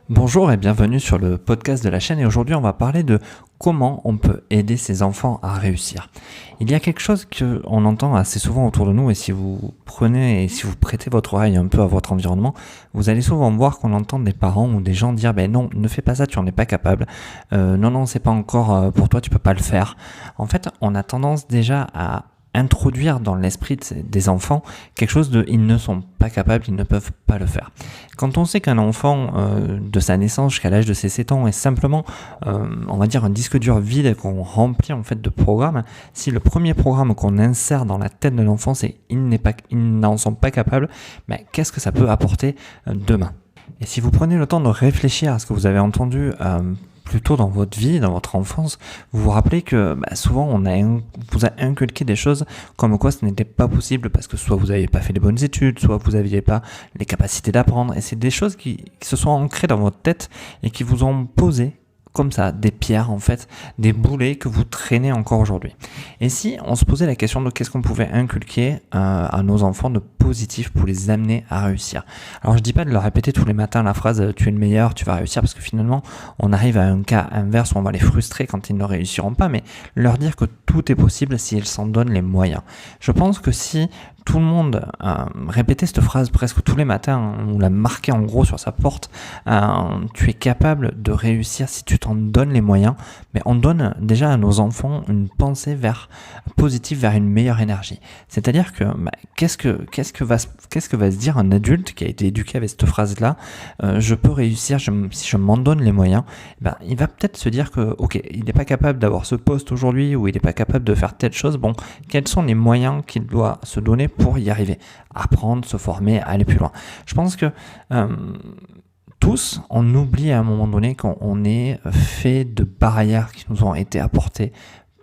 Bonjour et bienvenue sur le podcast de la chaîne et aujourd'hui on va parler de comment on peut aider ses enfants à réussir. Il y a quelque chose qu'on entend assez souvent autour de nous et si vous prenez et si vous prêtez votre oreille un peu à votre environnement, vous allez souvent voir qu'on entend des parents ou des gens dire non, ne fais pas ça, tu en es pas capable, non, c'est pas encore pour toi, tu peux pas le faire. En fait, on a tendance déjà à introduire dans l'esprit des enfants quelque chose de ils ne sont pas capables, ils ne peuvent pas le faire. Quand on sait qu'un enfant de sa naissance jusqu'à l'âge de ses 7 ans est simplement on va dire un disque dur vide qu'on remplit en fait de programmes, si le premier programme qu'on insère dans la tête de l'enfant c'est ils n'en sont pas capables, mais qu'est-ce que ça peut apporter demain? Et si vous prenez le temps de réfléchir à ce que vous avez entendu plus tôt dans votre vie, dans votre enfance, vous vous rappelez que souvent vous a inculqué des choses comme quoi ce n'était pas possible parce que soit vous n'aviez pas fait les bonnes études, soit vous n'aviez pas les capacités d'apprendre. Et c'est des choses qui se sont ancrées dans votre tête et qui vous ont posé comme ça, des pierres en fait, des boulets que vous traînez encore aujourd'hui. Et si on se posait la question de qu'est-ce qu'on pouvait inculquer à nos enfants de positif pour les amener à réussir. Alors je dis pas de leur répéter tous les matins la phrase tu es le meilleur, tu vas réussir, parce que finalement on arrive à un cas inverse où on va les frustrer quand ils ne réussiront pas, mais leur dire que tout est possible s'ils s'en donnent les moyens. Je pense que si tout le monde répétait cette phrase presque tous les matins, on la marquait en gros sur sa porte, tu es capable de réussir si tu t'en donnes les moyens, mais on donne déjà à nos enfants une pensée positive vers une meilleure énergie. C'est-à-dire que qu'est-ce que va se dire un adulte qui a été éduqué avec cette phrase-là, je peux réussir si je m'en donne les moyens, il va peut-être se dire que ok, il n'est pas capable d'avoir ce poste aujourd'hui ou il n'est pas capable de faire telle chose, bon, quels sont les moyens qu'il doit se donner pour y arriver, apprendre, se former, aller plus loin. Je pense que tous, on oublie à un moment donné qu'on est fait de barrières qui nous ont été apportées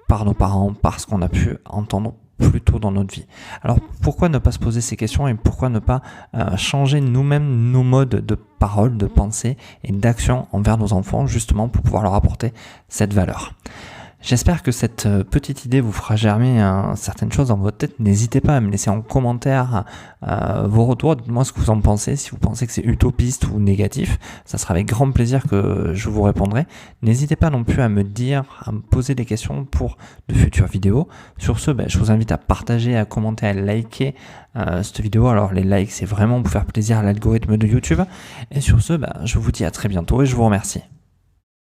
par nos parents, parce qu'on a pu entendre plus tôt dans notre vie. Alors pourquoi ne pas se poser ces questions et pourquoi ne pas changer nous-mêmes nos modes de parole, de pensée et d'action envers nos enfants, justement pour pouvoir leur apporter cette valeur. J'espère que cette petite idée vous fera germer certaines choses dans votre tête. N'hésitez pas à me laisser en commentaire vos retours. Dites-moi ce que vous en pensez. Si vous pensez que c'est utopiste ou négatif, ça sera avec grand plaisir que je vous répondrai. N'hésitez pas non plus à me dire, à me poser des questions pour de futures vidéos. Sur ce, je vous invite à partager, à commenter, à liker cette vidéo. Alors les likes, c'est vraiment pour faire plaisir à l'algorithme de YouTube. Et sur ce, je vous dis à très bientôt et je vous remercie.